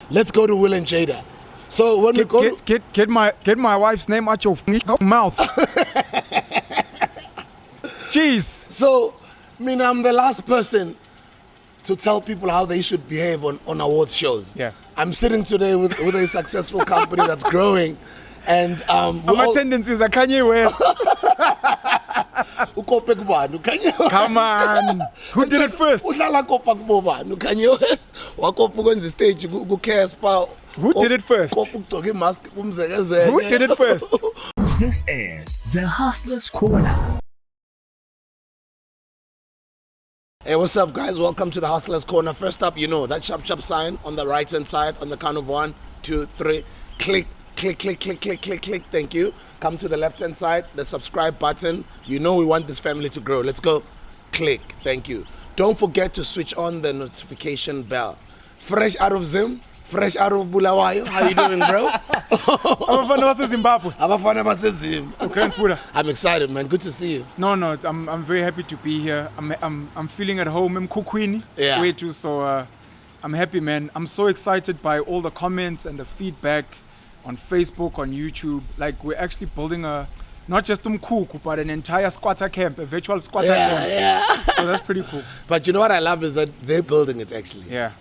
Let's go to Will and Jada. So when get my wife's name out your mouth. Jeez. So, I'm the last person to tell people how they should behave on awards shows. Yeah. I'm sitting today with a successful company that's growing, and my tendencies are Kanye West. Come on. Who did it first? Who did it first? Who did it first? This is the Hustlers Corner. Hey, what's up, guys? Welcome to the Hustlers Corner. First up, that sharp sign on the right hand side on the count of 1, 2, 3. Click. Thank you. Come to the left hand side, the subscribe button. We want this family to grow. Let's go. Click. Thank you. Don't forget to switch on the notification bell. Fresh out of Zim, fresh out of Bulawayo. How you doing, bro? I'm excited, man. Good to see you. No, I'm very happy to be here. I'm feeling at home. Mkhukhu. Yeah. Way too. So I'm happy, man. I'm so excited by all the comments and the feedback on Facebook, on YouTube. Like, we're actually building not just Mkhukhu, but an entire squatter camp, a virtual squatter camp. Yeah. So that's pretty cool. But you know what I love is that they're building it, actually. Yeah.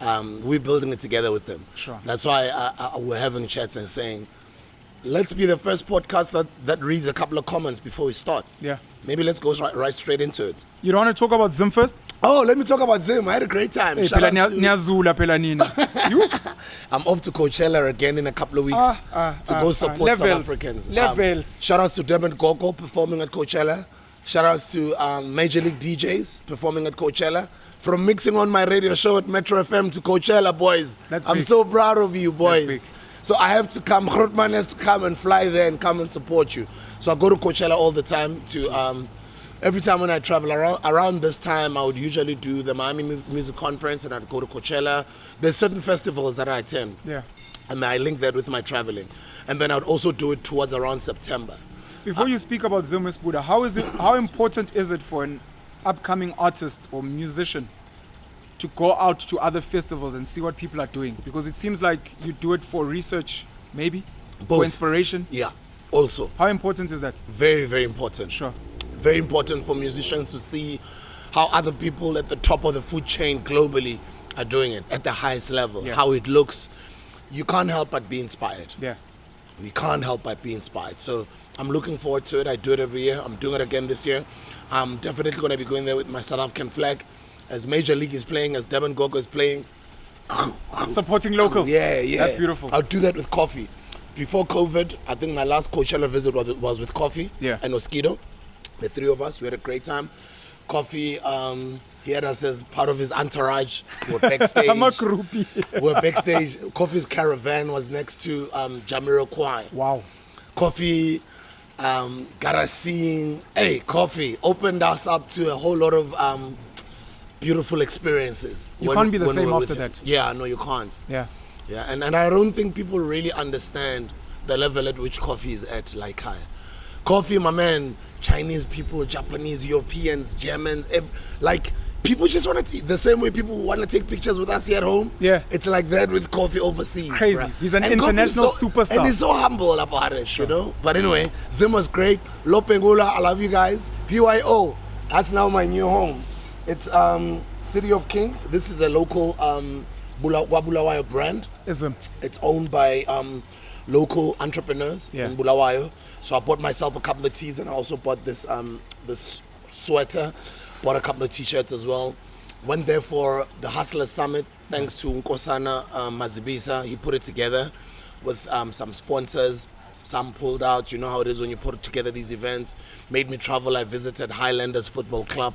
We're building it together with them. Sure. That's why we're having chats and saying, let's be the first podcast that reads a couple of comments before we start. Yeah. Maybe let's go right straight into it. You don't want to talk about Zim first? Oh, let me talk about Zim. I had a great time. Hey, Shout out to... You? I'm off to Coachella again in a couple of weeks to go support South Africans. Levels. Shout outs to Devin Gogo performing at Coachella. Shout outs to Major League DJs performing at Coachella. From mixing on my radio show at Metro FM to Coachella, boys. I'm so proud of you, boys. So I have to come. Grootman has to come and fly there and come and support you. So I go to Coachella all the time. Every time when I travel around this time, I would usually do the Miami Music Conference, and I'd go to Coachella. There's certain festivals that I attend. Yeah. And I link that with my traveling. And then I would also do it towards around September. Before you speak about Zim Buddha, how important is it for an upcoming artist or musician to go out to other festivals and see what people are doing? Because it seems like you do it for research, maybe? Both. For inspiration? Yeah, also. How important is that? Very, very important. Sure. Very important for musicians to see how other people at the top of the food chain globally are doing it at the highest level, how it looks. You can't help but be inspired. Yeah. We can't help but be inspired. So I'm looking forward to it. I do it every year. I'm doing it again this year. I'm definitely going to be going there with my South African flag. As Major League is playing, as Devin Gogo is playing. Supporting local. Yeah. That's beautiful. I'll do that with coffee. Before COVID, I think my last Coachella visit was with Coffee and Mosquito. The three of us, we had a great time. Coffee, he had us as part of his entourage. We're backstage. I'm a groupie. We're backstage. Coffee's caravan was next to Jamiroquai. Wow. Coffee got us seeing. Hey, Coffee opened us up to a whole lot of beautiful experiences. You can't be the same after that. Yeah, no, you can't. Yeah. And I don't think people really understand the level at which Coffee is at, like high. Coffee, my man, Chinese people, Japanese, Europeans, Germans, people just want to, the same way people want to take pictures with us here at home. Yeah. It's like that with Coffee overseas. Crazy. Bruh. He's an international superstar. And he's so humble about it, you know. But anyway, Zim was great. Lopengula, I love you guys. PYO, that's now my new home. It's City of Kings. This is a local Bulawayo brand. It's owned by local entrepreneurs in Bulawayo. So I bought myself a couple of teas, and I also bought this sweater, bought a couple of t-shirts as well. Went there for the Hustlers Summit, thanks to Nkosana Mazibisa. He put it together with some sponsors. Some pulled out. You know how it is when you put together these events. Made me travel. I visited Highlanders Football Club.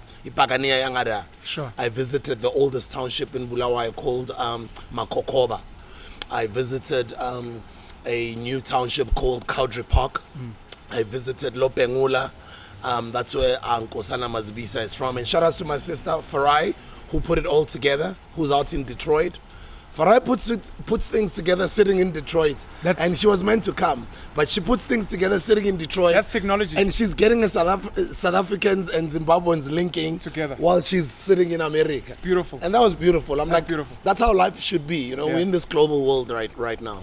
Sure. I visited the oldest township in Bulawayo called Mkhukhu. I visited a new township called Cowdrey Park. I visited Lopengula. That's where Nkosana Mazibisa is from. And shout out to my sister Farai, who put it all together, who's out in Detroit. Farai puts things together sitting in Detroit, and she was meant to come, but she puts things together sitting in Detroit. That's technology. And she's getting South Africans and Zimbabweans linking together while she's sitting in America. It's beautiful. And that was beautiful. Beautiful. That's how life should be. You know, we're in this global world right now.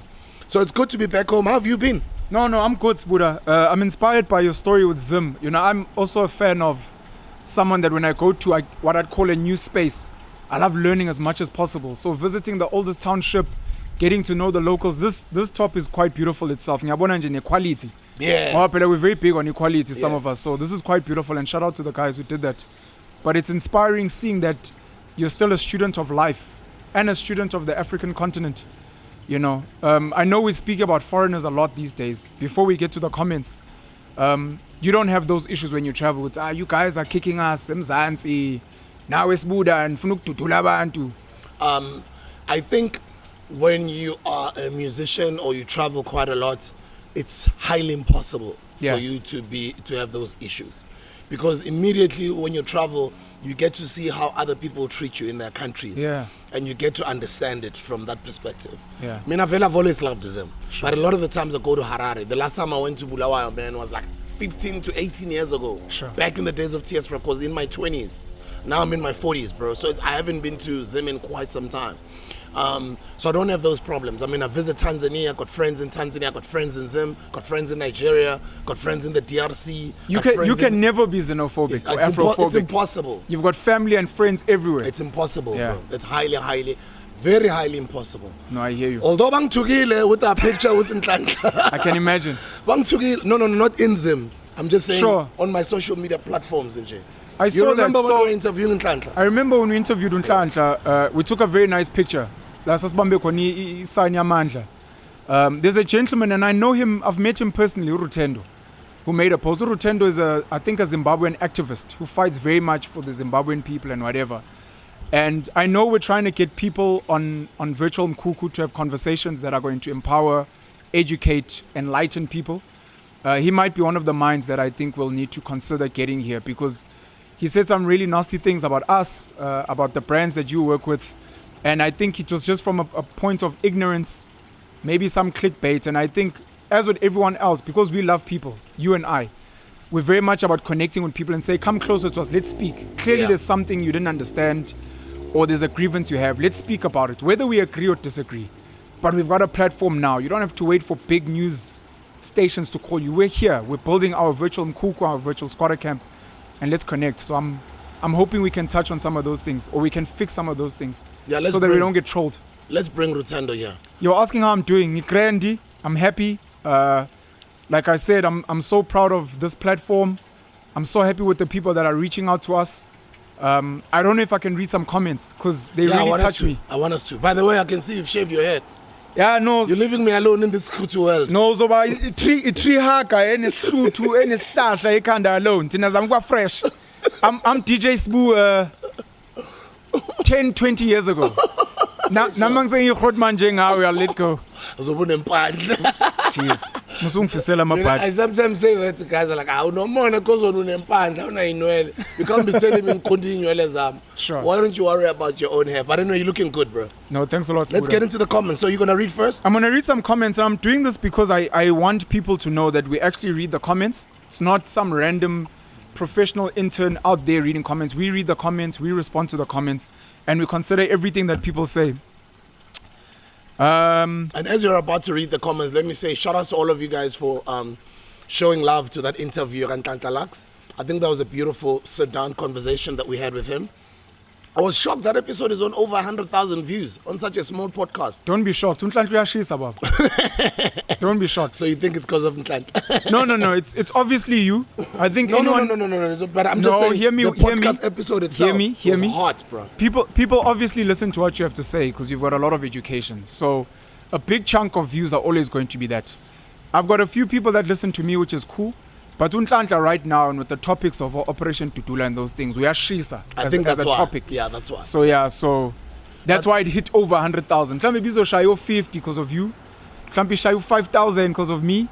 So it's good to be back home. How have you been? No, I'm good, Sbuda. I'm inspired by your story with Zim. You know, I'm also a fan of someone that when I go to what I'd call a new space, I love learning as much as possible. So visiting the oldest township, getting to know the locals, this top is quite beautiful itself. Ngiyabona nje equality. Yeah. We're very big on equality, some of us. So this is quite beautiful, and shout out to the guys who did that. But it's inspiring seeing that you're still a student of life and a student of the African continent. You know, I know we speak about foreigners a lot these days. Before we get to the comments, you don't have those issues when you travel. It's, you guys are kicking us, Mzansi, now it's Buddha and Dudula bantu. I think when you are a musician or you travel quite a lot, it's highly impossible for you to have those issues, because immediately when you travel, you get to see how other people treat you in their countries, and you get to understand it from that perspective. I mean, I've always loved Zim, but a lot of the times I go to Harare. The last time I went to Bulawayo, man, was like 15 to 18 years ago. Back in the days of TS Rap, was in my 20s. Now I'm in my 40s, bro. So I haven't been to Zim in quite some time. So I don't have those problems. I mean, I visit Tanzania, got friends in Tanzania, got friends in Zim, got friends in Nigeria, got friends in the DRC. You can never be xenophobic or Afrophobic. It's impossible. You've got family and friends everywhere. It's impossible, bro. It's highly, very highly impossible. No, I hear you. Although Bang Tugile with our picture with Ntlantla. I can imagine. Bang Tugile, no, not in Zim. I'm just saying on my social media platforms in Jay. You remember when we were interviewing Ntlantla? I remember when we interviewed Ntlantla, we took a very nice picture. There's a gentleman, and I know him, I've met him personally, Rutendo, who made a post. Rutendo is, I think, a Zimbabwean activist who fights very much for the Zimbabwean people and whatever. And I know we're trying to get people on virtual Mkhukhu to have conversations that are going to empower, educate, enlighten people. He might be one of the minds that I think we'll need to consider getting here, because he said some really nasty things about us, about the brands that you work with. And I think it was just from a point of ignorance, maybe some clickbait. And I think, as with everyone else, because we love people, you and I, we're very much about connecting with people and say, come closer to us, let's speak. Clearly there's something you didn't understand, or there's a grievance you have. Let's speak about it, whether we agree or disagree. But we've got a platform now. You don't have to wait for big news stations to call you. We're here. We're building our virtual Mkhukhu, our virtual squatter camp, and let's connect. So I'm hoping we can touch on some of those things, or we can fix some of those things, so that we don't get trolled. Let's bring Rutendo here. You're asking how I'm doing. I'm happy. Like I said, I'm so proud of this platform. I'm so happy with the people that are reaching out to us. I don't know if I can read some comments, because they really touch me. I want us to. By the way, I can see you've shaved your head. Yeah, no. You're leaving me alone in this Mkhukhu world. No, so by tree haka and Mkhukhu and Sasha Ekanda alone. I'm fresh. I'm DJ SBU 10, 20 years ago. Now I'm saying you hot man I'll let go. Jeez. I sometimes say that to guys are like, I don't know, because you can't be telling me continue. Sure. Why don't you worry about your own hair? But I know you're looking good, bro. No, thanks a lot. Let's get into the comments. So you're gonna read first? I'm gonna read some comments, and I'm doing this because I want people to know that we actually read the comments. It's not some random professional intern out there reading comments. We read the comments, we respond to the comments, and we consider everything that people say. And as you're about to read the comments, let me say shout out to all of you guys for showing love to that interview at Ntlantla. I think that was a beautiful sit-down conversation that we had with him. I was shocked that episode is on over 100,000 views on such a small podcast. Don't be shocked. Don't be shocked. So you think it's because of Ntlantla? No. It's obviously you. I think no. But I'm just saying hear me, the podcast episode itself hear me. was hot, bro. People obviously listen to what you have to say because you've got a lot of education. So a big chunk of views are always going to be that. I've got a few people that listen to me, which is cool. But Ntlantla right now, and with the topics of Operation Dudula and those things, we are Shisa as a topic. Yeah, that's why. So that's why it hit over 100,000. Maybe so shy of 50 because of you. Maybe shy of 5,000 because of me,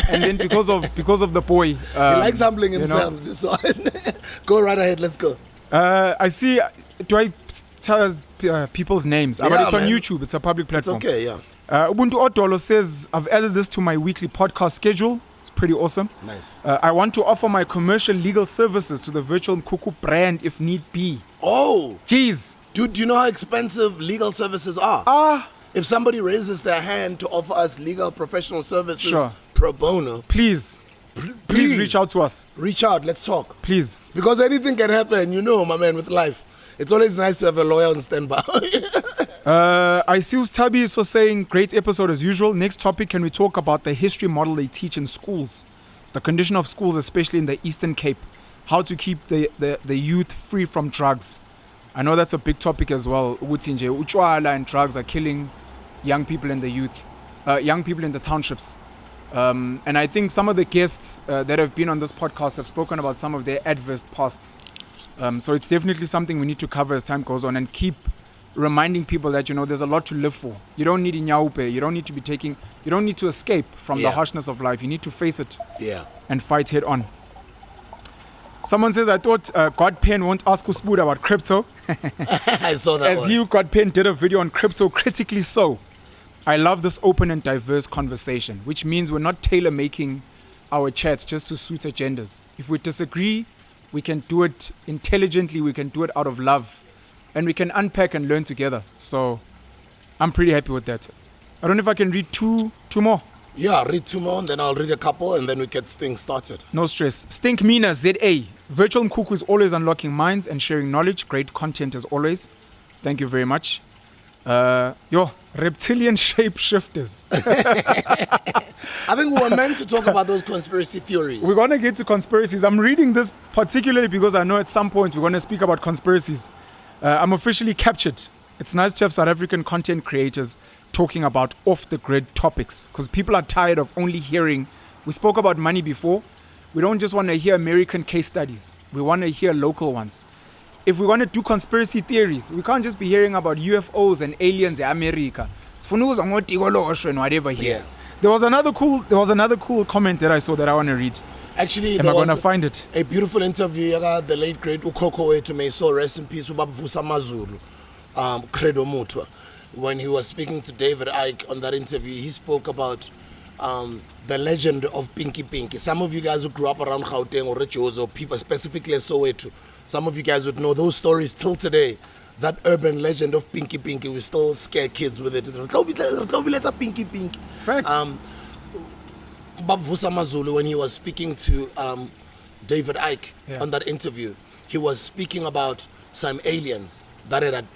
and then because of the boy. He likes humbling himself. This one. Go right ahead. Let's go. I see. Do I tell us people's names. But it's on YouTube. It's a public platform. It's okay, yeah. Ubuntu Odolo says, I've added this to my weekly podcast schedule. It's pretty awesome. Nice. I want to offer my commercial legal services to the virtual Mkhukhu brand if need be. Oh. Jeez. Dude, do you know how expensive legal services are? If somebody raises their hand to offer us legal professional services pro bono, please reach out to us. Reach out, let's talk. Please. Because anything can happen, you know, my man, with life. It's always nice to have a lawyer on standby. I see Tabi is for saying, great episode as usual. Next topic, can we talk about the history model they teach in schools? The condition of schools, especially in the Eastern Cape. How to keep the youth free from drugs. I know that's a big topic as well. Uchwala and drugs are killing young people in the youth, young people in the townships. And I think some of the guests that have been on this podcast have spoken about some of their adverse pasts. So it's definitely something we need to cover as time goes on and keep reminding people that, you know, there's a lot to live for. You don't need inyaupe. You don't need to be you don't need to escape from the harshness of life. You need to face it and fight head on. Someone says, I thought God Pen won't ask Usbuda about crypto. I saw that As he, God Pen, did a video on crypto, critically so. I love this open and diverse conversation, which means we're not tailor-making our chats just to suit agendas. If we disagree, we can do it intelligently, we can do it out of love, and we can unpack and learn together. So I'm pretty happy with that. I don't know if I can read two more. Yeah, read two more, and then I'll read a couple, and then we get things started. No stress. Stink Mina ZA. Virtual Mkhukhu is always unlocking minds and sharing knowledge. Great content as always. Thank you very much. Reptilian shapeshifters. I think we were meant to talk about those conspiracy theories. We're going to get to conspiracies. I'm reading this particularly because I know at some point we're going to speak about conspiracies. I'm officially captured. It's nice to have South African content creators talking about off-the-grid topics because people are tired of only hearing. We spoke about money before. We don't just want to hear American case studies. We want to hear local ones. If we want to do conspiracy theories, we can't just be hearing about UFOs and aliens in America. Whatever here. There was another cool comment that I saw that I want to read. Actually, am I going to find it? A beautiful interview. The late great Mkhukhu to me, so rest in peace, Ubabuvusa Mazulu, Credo Mutwa. When he was speaking to David Icke on that interview, he spoke about the legend of Pinky Pinky. Some of you guys who grew up around Gauteng or Rituals or people specifically Soweto, some of you guys would know those stories till today. That urban legend of Pinky Pinky, we still scare kids with it. Let's Pinky Pinky. Facts. Babuvusa Mazulu, when he was speaking to David Icke on that interview, he was speaking about some aliens that had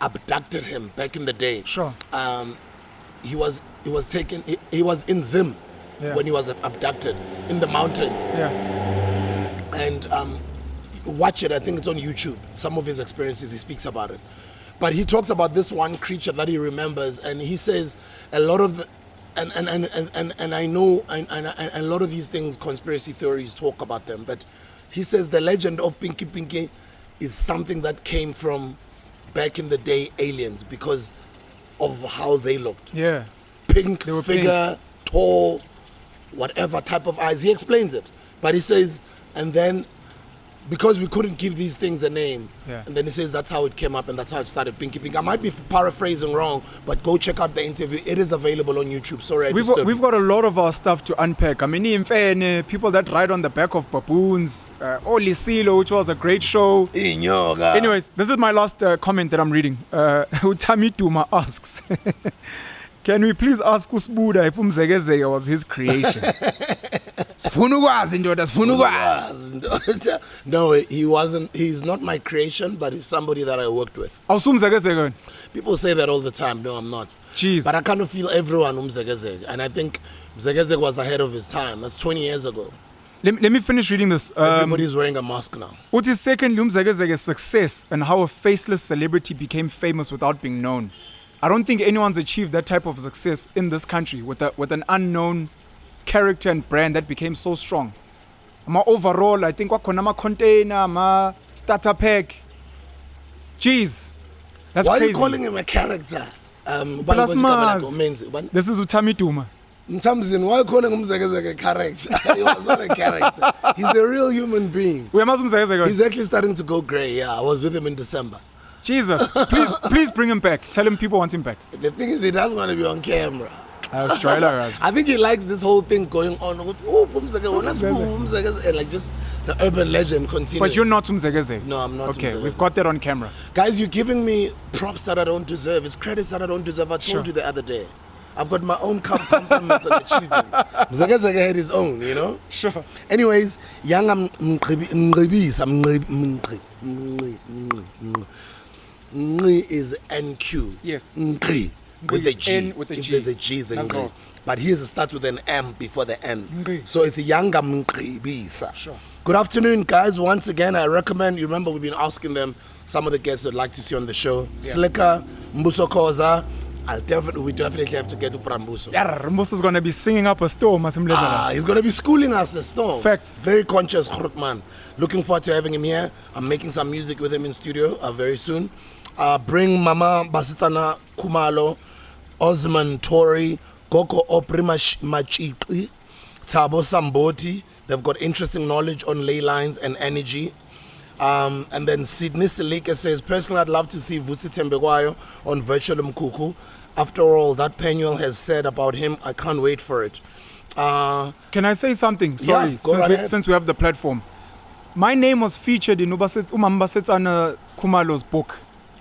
abducted him back in the day. Sure. He was in Zim when he was abducted in the mountains. Yeah. And watch it. I think it's on YouTube. Some of his experiences, he speaks about it. But he talks about this one creature that he remembers, and he says a lot of the, and I know a lot of these things, conspiracy theories talk about them. But he says the legend of Pinky Pinky is something that came from back in the day aliens because of how they looked. Yeah. Pink figure, pink, tall, whatever type of eyes. He explains it. But he says, and then because we couldn't give these things a name, and then he says that's how it came up and that's how it started, Pinky Pinky. I might be paraphrasing wrong, but go check out the interview. It is available on YouTube. Sorry, we've got a lot of our stuff to unpack. I mean, people that ride on the back of baboons, Oli Silo, which was a great show. Anyways, this is my last comment that I'm reading. Utami Duma asks, can we please ask Usbuda if Umzegezege was his creation? No, he wasn't. He's not my creation, but he's somebody that I worked with. People say that all the time. No, I'm not. Jeez. But I kind of feel everyone Umzegezege. And I think Umzegezege was ahead of his time. That's 20 years ago. Let me finish reading this. Everybody's wearing a mask now. What is secondly Umzegezege's success and how a faceless celebrity became famous without being known? I don't think anyone's achieved that type of success in this country with an unknown character and brand that became so strong. Overall, I think wakhona container, starter pack. Jeez, that's Why crazy. Why are you calling him a character? This is Utami Duma. Mtamzin, why are you calling him a character? He was not a character. He's a real human being. He's actually starting to go grey. Yeah, I was with him in December. Jesus, please bring him back. Tell him people want him back. The thing is, he doesn't want to be on camera. I think he likes this whole thing going on. And like just the urban legend continues. But you're not Umzegeze. No, I'm not. Okay, Umzegeze. we've got that on camera. Guys, you're giving me props that I don't deserve. It's credits that I don't deserve. I told you the other day. I've got my own compliments and achievements. Mzegeze had his own, you know? Sure. Anyways, young is NQ. Yes. With the G. N with the if G. there's a G, it's That's all. but here's starts with an M before the N. Ngqi. So it's a younger Mkhibisa. Sure. Good afternoon, guys. Once again, I recommend, you remember we've been asking them, some of the guests I'd like to see on the show. Yeah. Slicker, Mbuso Koza. We definitely have to get to Prambuso. Yeah, Mbuso's going to be singing up a storm. He's going to be schooling us a storm. Facts. Very conscious, man. Looking forward to having him here. I'm making some music with him in studio very soon. Bring Mama Basitana Kumalo, Osman Tori, Goko Oprima Machiqi, Tabo Samboti. They've got interesting knowledge on ley lines and energy. And then Sydney Selika says, personally, I'd love to see Vusi Tembekwayo on Virtual Mkhukhu. After all that Penuel has said about him, I can't wait for it. Can I say something? Sorry, since we have the platform. My name was featured in Umambasetsana Kumalo's book.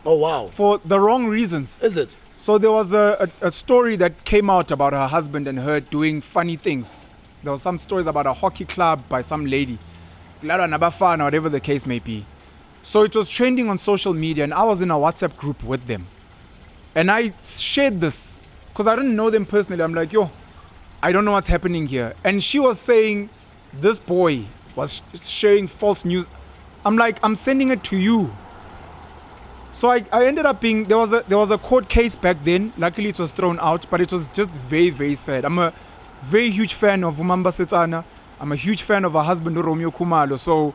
Oh, wow. For the wrong reasons. Is it? So there was a story that came out about her husband and her doing funny things. There were some stories about a hockey club by some lady. Nabafana, whatever the case may be. So it was trending on social media, and I was in a WhatsApp group with them. And I shared this because I didn't know them personally. I'm like, yo, I don't know what's happening here. And she was saying this boy was sharing false news. I'm like, I'm sending it to you. So I ended up being, there was a court case back then. Luckily it was thrown out, but it was just very, very sad. I'm a very huge fan of Umamba Setsana. I'm a huge fan of her husband, Romeo Kumalo. So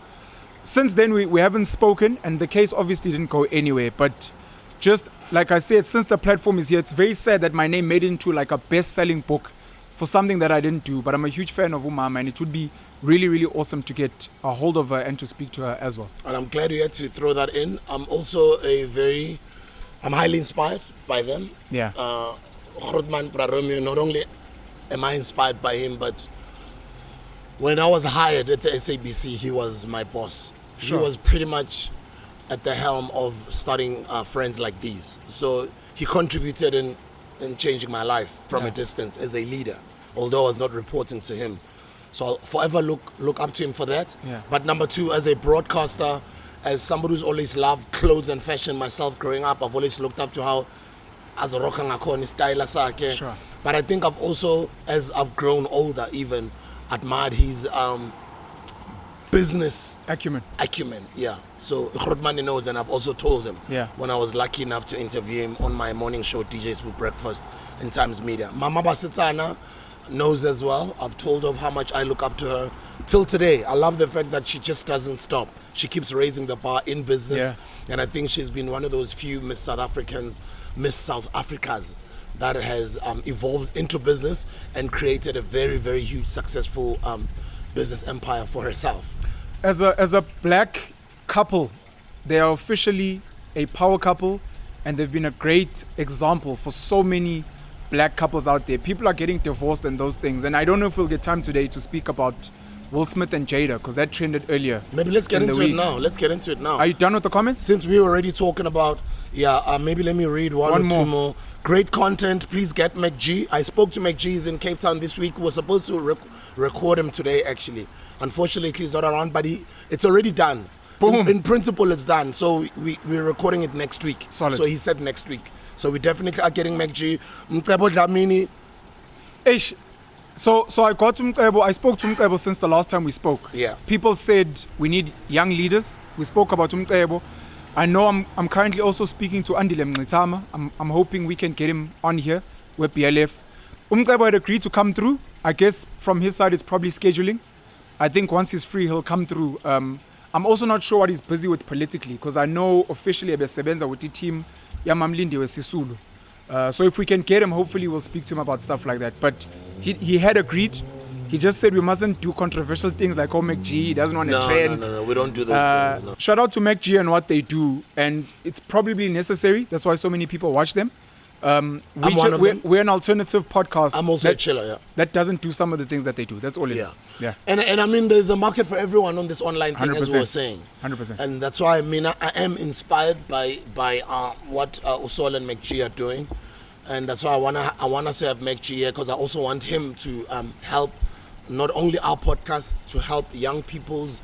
since then we haven't spoken, and the case obviously didn't go anywhere. But just like I said, since the platform is here, it's very sad that my name made it into like a best-selling book for something that I didn't do. But I'm a huge fan of Umama, and it would be really, really awesome to get a hold of her and to speak to her as well. And I'm glad you had to throw that in. I'm also I'm highly inspired by them. Yeah. Grootman Romeo, not only am I inspired by him, but when I was hired at the SABC, he was my boss. Sure. He was pretty much at the helm of starting Friends Like These. So he contributed in changing my life from a distance as a leader, although I was not reporting to him. So I'll forever look up to him for that. Yeah. But number two, as a broadcaster, as somebody who's always loved clothes and fashion myself growing up, I've always looked up to how as a rocker ngakho style sake. Sure. But I think I've also, as I've grown older, even admired his business Acumen. Yeah. So Grootman knows, and I've also told him when I was lucky enough to interview him on my morning show, DJs with Breakfast in Times Media. Mama Basitsana knows as well. I've told her how much I look up to her till today. I love the fact that she just doesn't stop. She keeps raising the bar in business, and I think she's been one of those few Miss South Africas that has evolved into business and created a very, very huge successful business empire for herself. As a black couple, they are officially a power couple, and they've been a great example for so many black couples out there. People are getting divorced and those things, and I don't know if we'll get time today to speak about Will Smith and Jada, because that trended earlier. Maybe let's get into it now. Are you done with the comments? Since we were already talking about, maybe let me read one or two more. Great content. Please get McG. I spoke to McG. He's in Cape Town this week. We were supposed to record him today, actually. Unfortunately, he's not around, but it's already done. Boom. In principle, it's done. So we're recording it next week. Solid. So he said next week. So we definitely are getting McG. Mcebo Dlamini. Ish. So I got to Mcebo. I spoke to Mcebo since the last time we spoke. Yeah. People said we need young leaders. We spoke about Mcebo. I know I'm currently also speaking to Andile Mngitama. I'm hoping we can get him on here with BLF. Mcebo had agreed to come through. I guess from his side it's probably scheduling. I think once he's free he'll come through. I'm also not sure what he's busy with politically, because I know officially Ebesebenza with the team Yamamlindi Sisulu. So if we can get him, hopefully we'll speak to him about stuff like that. But he had agreed. He just said we mustn't do controversial things like McG. He doesn't want to trend. No, we don't do those things. No. Shout out to McG and what they do, and it's probably necessary. That's why so many people watch them. I'm one of them. We're an alternative podcast. I'm also a chiller, yeah. That doesn't do some of the things that they do. That's all it is. Yeah. And I mean, there's a market for everyone on this online thing, 100%. as we were saying. 100%. And that's why I am inspired by what Usol and McG are doing, and that's why I want us to have McG here, because I also want him to help not only our podcast, to help young people's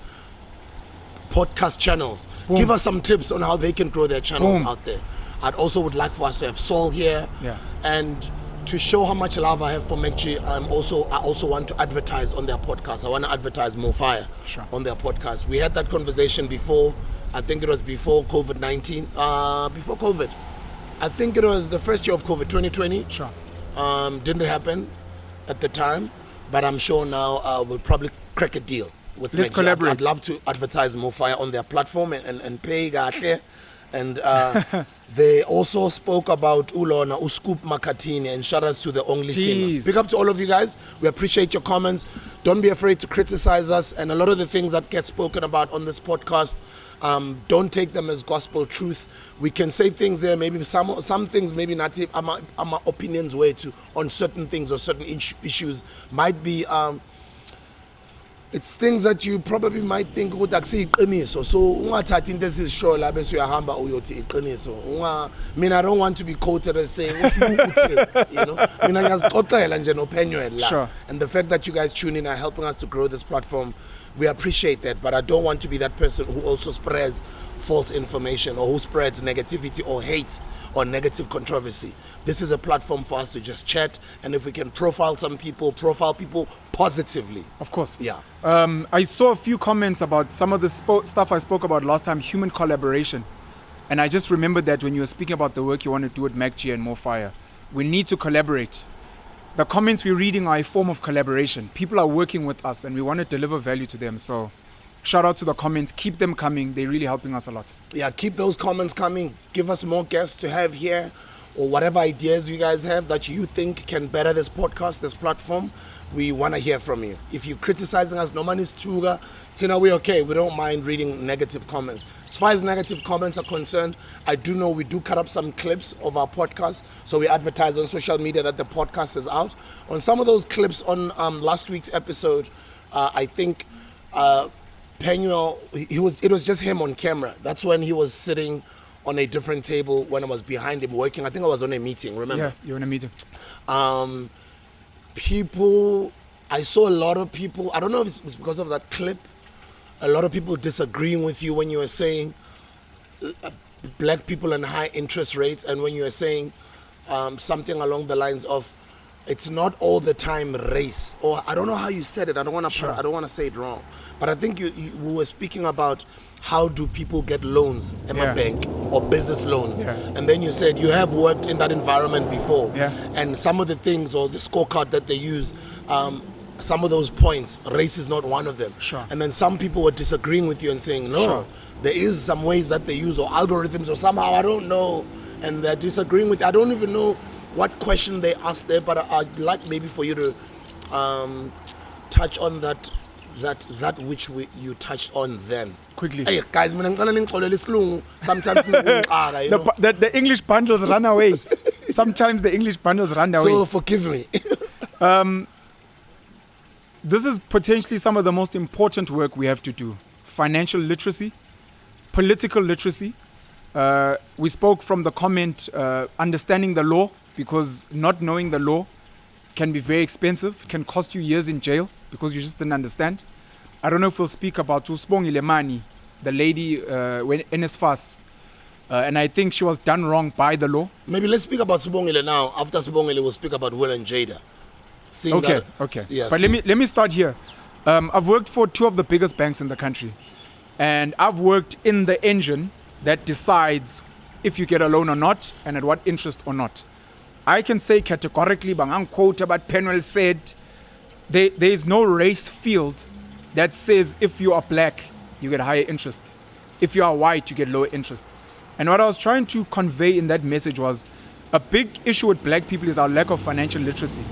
podcast channels. Boom. Give us some tips on how they can grow their channels Boom. out there. I'd also would like for us to have Saul here, and to show how much love I have for McG. I also want to advertise on their podcast. I want to advertise More Fire on their podcast. We had that conversation before. I think it was before COVID-19. Before COVID, I think it was the first year of COVID, 2020. Didn't happen at the time, but I'm sure now we'll probably crack a deal with Let's McG. collaborate. I'd love to advertise More Fire on their platform and pay gahle. And they also spoke about Ulona, Uscoop Makatini, and shout outs to the Only Singer. Big up to all of you guys. We appreciate your comments. Don't be afraid to criticize us. And a lot of the things that get spoken about on this podcast, don't take them as gospel truth. We can say things there, maybe some things, maybe not. Our opinions way to on certain things or certain issues might be. It's things that you probably might think ukuthi akusiyi iqiniso, so ungathathi into esisho la bese uyahamba uyothi iqiniso. Mina I don't want to be quoted as saying usibuthe, you know. Mina ngiyazixoxela nje no Penuel la. And the fact that you guys tune in are helping us to grow this platform, we appreciate that, but I don't want to be that person who also spreads false information or who spreads negativity or hate or negative controversy. This is a platform for us to just chat, and if we can profile people positively. Of course. Yeah. I saw a few comments about some of the stuff I spoke about last time, human collaboration. And I just remembered that when you were speaking about the work you want to do at McG and More Fire, we need to collaborate. The comments we're reading are a form of collaboration. People are working with us and we want to deliver value to them. So shout out to the comments. Keep them coming. They're really helping us a lot. Yeah, keep those comments coming. Give us more guests to have here, or whatever ideas you guys have that you think can better this podcast, this platform. We want to hear from you. If you're criticizing us, no man is tuga, Tina, we're okay. We don't mind reading negative comments. As far as negative comments are concerned, I do know we do cut up some clips of our podcast. So we advertise on social media that the podcast is out. On some of those clips on last week's episode, I think Penuel, it was just him on camera. That's when he was sitting on a different table when I was behind him working. I think I was on a meeting, remember? Yeah, you were in a meeting. I saw a lot of people, I don't know if it's because of that clip, a lot of people disagreeing with you when you were saying black people and high interest rates, and when you were saying something along the lines of it's not all the time race, or I don't know how you said it. I don't want to say it wrong, but I think we were speaking about how do people get loans at a bank or business loans, and then you said you have worked in that environment before, and some of the things or the scorecard that they use, some of those points, race is not one of them. And then some people were disagreeing with you and saying no, there is some ways that they use or algorithms or somehow I don't know, and they're disagreeing with. I don't even know what question they asked there, but I'd like maybe for you to touch on that which you touched on then. Quickly. Hey guys, sometimes the English bundles run away. Sometimes the English bundles run away. So forgive me. This is potentially some of the most important work we have to do. Financial literacy, political literacy. We spoke from the comment, understanding the law, because not knowing the law can be very expensive, can cost you years in jail because you just didn't understand. I don't know if we'll speak about Usbongile Mani, the lady when NSFAS, and I think she was done wrong by the law. Maybe let's speak about Subongile now. After Subongile, we'll speak about Will and Jada. Okay. Yeah, but let me start here. I've worked for two of the biggest banks in the country, and I've worked in the engine that decides if you get a loan or not and at what interest or not. I can say categorically, Bangang quote about Penuel said, there is no race field that says if you are black, you get higher interest. If you are white, you get lower interest. And what I was trying to convey in that message was a big issue with black people is our lack of financial literacy.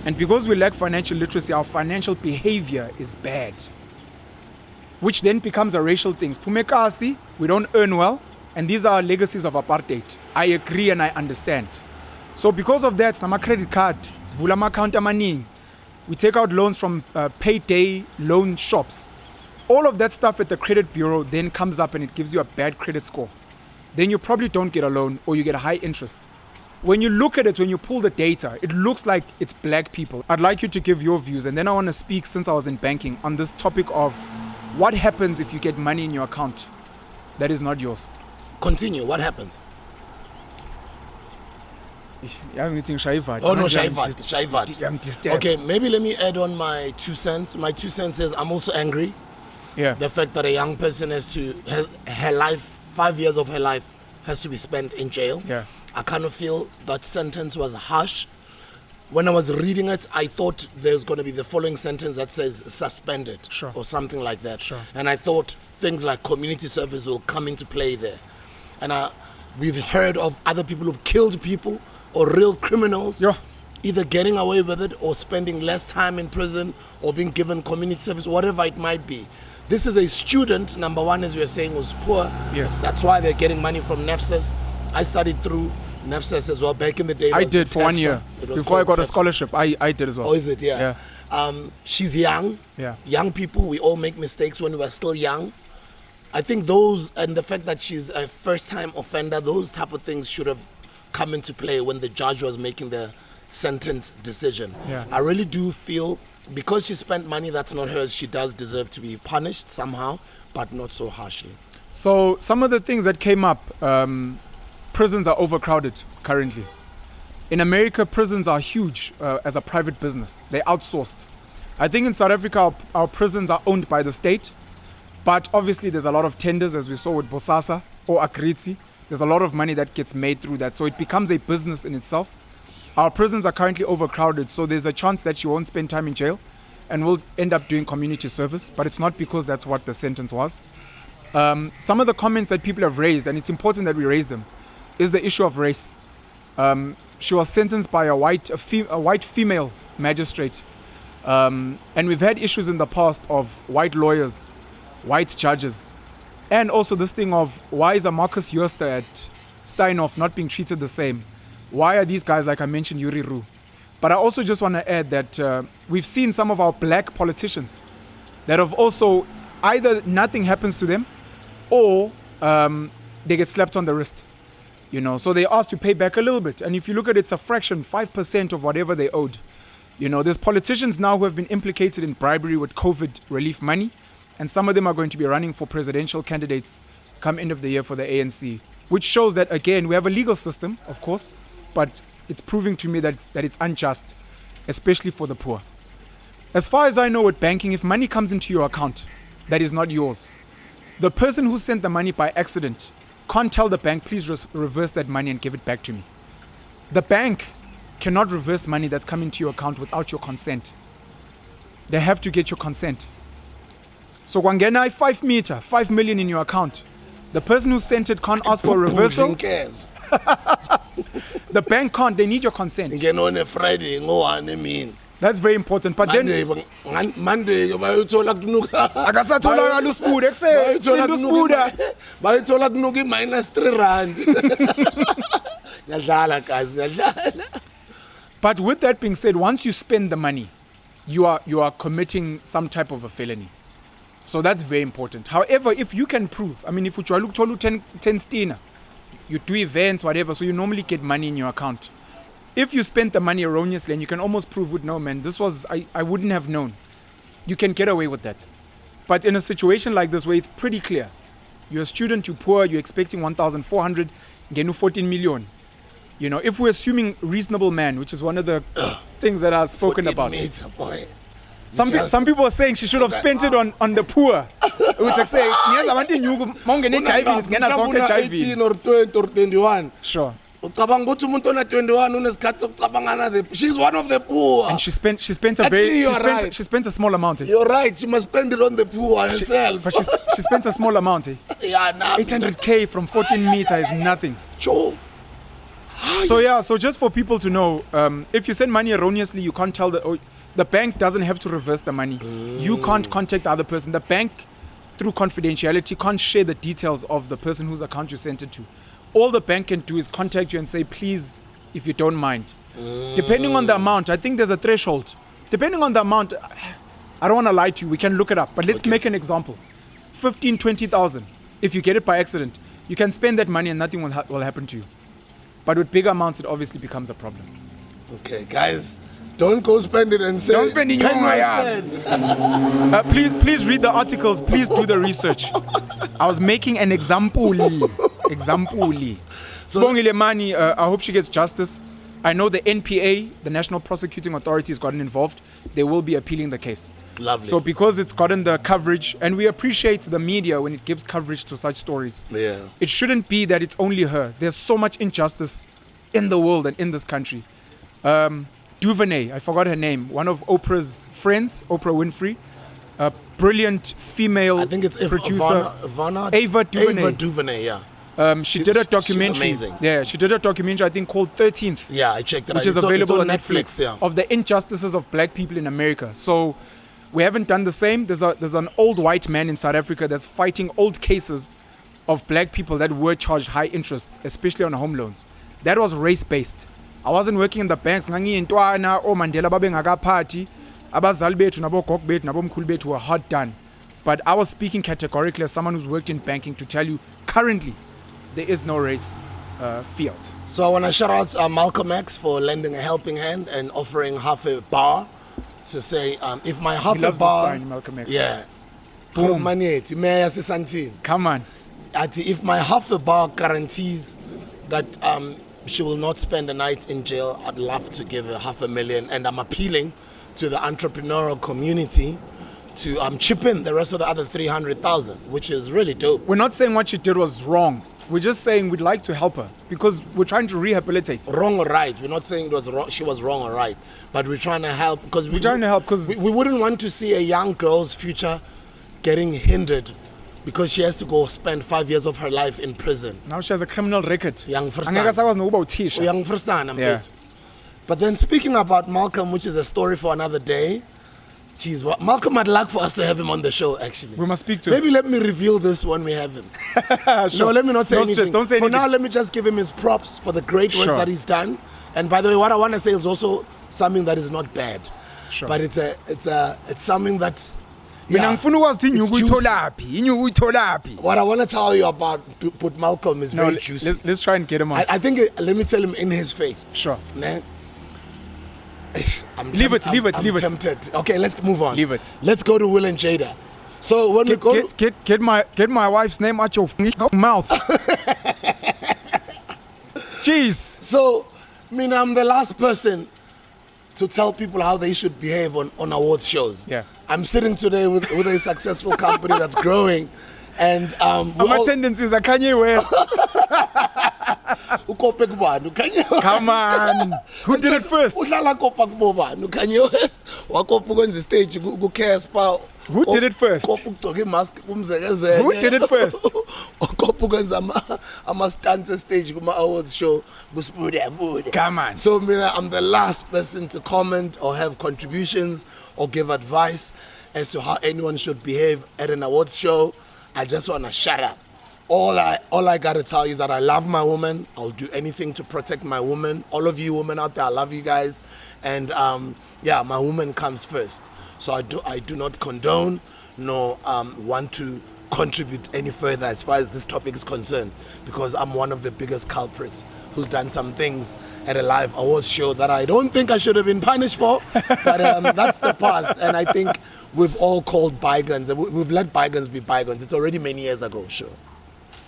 And because we lack financial literacy, our financial behavior is bad, which then becomes a racial thing. Pumekasi, we don't earn well, and these are legacies of apartheid. I agree and I understand. So because of that, nama credit card, sivula account amaning. We take out loans from payday loan shops. All of that stuff at the credit bureau then comes up and it gives you a bad credit score. Then you probably don't get a loan or you get a high interest. When you look at it, when you pull the data, it looks like it's black people. I'd like you to give your views, and then I want to speak, since I was in banking, on this topic of what happens if you get money in your account that is not yours. Continue. What happens? Oh no, Shaivat. Okay, maybe let me add on my 2 cents. My 2 cents is I'm also angry. Yeah. The fact that a young person her life, 5 years of her life has to be spent in jail. Yeah. I kind of feel that sentence was harsh. When I was reading it, I thought there's going to be the following sentence that says suspended, sure, or something like that. Sure. And I thought things like community service will come into play there. And we've heard of other people who've killed people or real criminals, yeah, either getting away with it or spending less time in prison or being given community service, whatever it might be. This is a student, number one, as we were saying, was poor. Yes. That's why they're getting money from NEFSAS. I studied through NEFSAS as well back in the day. I did for 1 year. Before I got a scholarship, I did as well. Oh, is it? Yeah. She's young. Yeah. Young people, we all make mistakes when we are still young. I think those, and the fact that she's a first-time offender, those type of things should have come into play when the judge was making the sentence decision. Yeah. I really do feel because she spent money that's not hers, she does deserve to be punished somehow, but not so harshly. So some of the things that came up, prisons are overcrowded currently. In America, prisons are huge as a private business. They're outsourced. I think in South Africa, our prisons are owned by the state, but obviously there's a lot of tenders, as we saw with Bosasa or Akritsi. There's a lot of money that gets made through that. So it becomes a business in itself. Our prisons are currently overcrowded, so there's a chance that she won't spend time in jail and will end up doing community service, but it's not because that's what the sentence was. Some of the comments that people have raised, and it's important that we raise them, is the issue of race. She was sentenced by a white female magistrate. And we've had issues in the past of white lawyers, white judges, and also this thing of why is a Marcus Jooste at Steinhoff not being treated the same? Why are these guys, like I mentioned, Yuri Roo? But I also just want to add that we've seen some of our black politicians that have also either nothing happens to them or they get slapped on the wrist. You know, so they're asked to pay back a little bit. And if you look at it, it's a fraction, 5% of whatever they owed. You know, there's politicians now who have been implicated in bribery with COVID relief money. And some of them are going to be running for presidential candidates come end of the year for the ANC, which shows that, again, we have a legal system, of course, but it's proving to me that it's unjust, especially for the poor. As far as I know with banking, if money comes into your account that is not yours, the person who sent the money by accident can't tell the bank, please reverse that money and give it back to me. The bank cannot reverse money that's coming to your account without your consent. They have to get your consent. So kwangena 5 million in your account. The person who sent it can't ask for a reversal. The bank can't. They need your consent. On a Friday, no one, I mean. That's very important. But Monday, then Monday, you buy it all akasathola luspuda ekuseni bayithola kunuka minus R3. Yadlala guys, yadlala. But with that being said, once you spend the money, you are committing some type of a felony. So that's very important. However, if you can prove, I mean, if you look to 10 stina, you do events, whatever, so you normally get money in your account. If you spent the money erroneously and you can almost prove with no, man, this was, I wouldn't have known. You can get away with that. But in a situation like this where it's pretty clear, you're a student, you're poor, you're expecting 1,400, get 14 million. You know, if we're assuming reasonable man, which is one of the things that I've spoken about. Some people are saying she should have spent it on the poor. Which I say, yes, I want to 18 or 20 or 21. Sure. She's one of the poor. And she spent she spent a small amount. You're right, she must spend it on the poor herself. But she spent a small amount. Yeah, nah, 800k from 14 meters is nothing. True. So just for people to know, if you send money erroneously, you can't tell the bank doesn't have to reverse the money. You can't contact the other person. The bank, through confidentiality, can't share the details of the person whose account you sent it to. All the bank can do is contact you and say, please, if you don't mind. Depending on the amount, I think there's a threshold. Depending on the amount, I don't want to lie to you, we can look it up. But let's make an example. 15, 20,000. If you get it by accident, you can spend that money and nothing will happen to you. But with bigger amounts, it obviously becomes a problem. Okay, guys, don't go spend it and say, don't spend in your ass. Please read the articles. Please do the research. I was making an example. Sibongile Mani, I hope she gets justice. I know the NPA, the National Prosecuting Authority, has gotten involved. They will be appealing the case. Lovely. So because it's gotten the coverage, and we appreciate the media when it gives coverage to such stories. Yeah. It shouldn't be that it's only her. There's so much injustice in the world and in this country. Duvernay, I forgot her name, one of Oprah's friends, Oprah Winfrey, a brilliant female I think it's producer. Ava Duvernay. Ava Duvernay, yeah. She did a documentary. She's amazing. Yeah, she did a documentary, I think, called 13th. Yeah, I checked it out. Which is available on Netflix, yeah. of the injustices of black people in America. So we haven't done the same. There's an old white man in South Africa that's fighting old cases of black people that were charged high interest, especially on home loans. That was race-based. I wasn't working in the banks. Mandela babengakaphathi, abazali bethu nabogog bethu nabomkhulu bethu were hard done. But I was speaking categorically as someone who's worked in banking to tell you currently there is no race field. So I want to shout out Malcolm X for lending a helping hand and offering half a bar to say, if my half a bar, sign, Malcolm X. Yeah, Boom. Come on. If my half a bar guarantees that she will not spend a night in jail, I'd love to give her $500,000, and I'm appealing to the entrepreneurial community to chip in the rest of the other 300,000, which is really dope. We're not saying what she did was wrong. We're just saying we'd like to help her because we're trying to rehabilitate. Wrong or right? We're not saying it was wrong, she was wrong or right, but we're trying to help because we wouldn't want to see a young girl's future getting hindered because she has to go spend 5 years of her life in prison. Now she has a criminal record. Young first Yeah. But then speaking about Malcolm, which is a story for another day. Jeez, Malcolm, I'd like for us to have him on the show, actually. We must speak to him. Maybe let me reveal this when we have him. Sure. No, let me not say anything. Don't say anything. For now, let me just give him his props for the great work that he's done. And by the way, what I want to say is also something that is not bad. Sure. But it's something that... What I want to tell you about Malcolm is very juicy. Let's try and get him on. I think, let me tell him in his face. Sure. Nah? Leave it. I'm tempted. Okay, let's move on. Leave it. Let's go to Will and Jada. So when we go get my wife's name out your mouth. Jeez. So, I'm the last person to tell people how they should behave on awards shows. Yeah. I'm sitting today with a successful company that's growing, and my tendencies are Kanye West. Come on. Who did it first? Who did it first? Who did it first? Come on. So I'm the last person to comment or have contributions or give advice as to how anyone should behave at an awards show. I just want to shut up. All I gotta tell you is that I love my woman. I'll do anything to protect my woman. All of you women out there, I love you guys. And my woman comes first. So I do not condone nor want to contribute any further as far as this topic is concerned, because I'm one of the biggest culprits who's done some things at a live awards show that I don't think I should have been punished for. But that's the past, and I think we've all called bygones. We've let bygones be bygones. It's already many years ago, sure.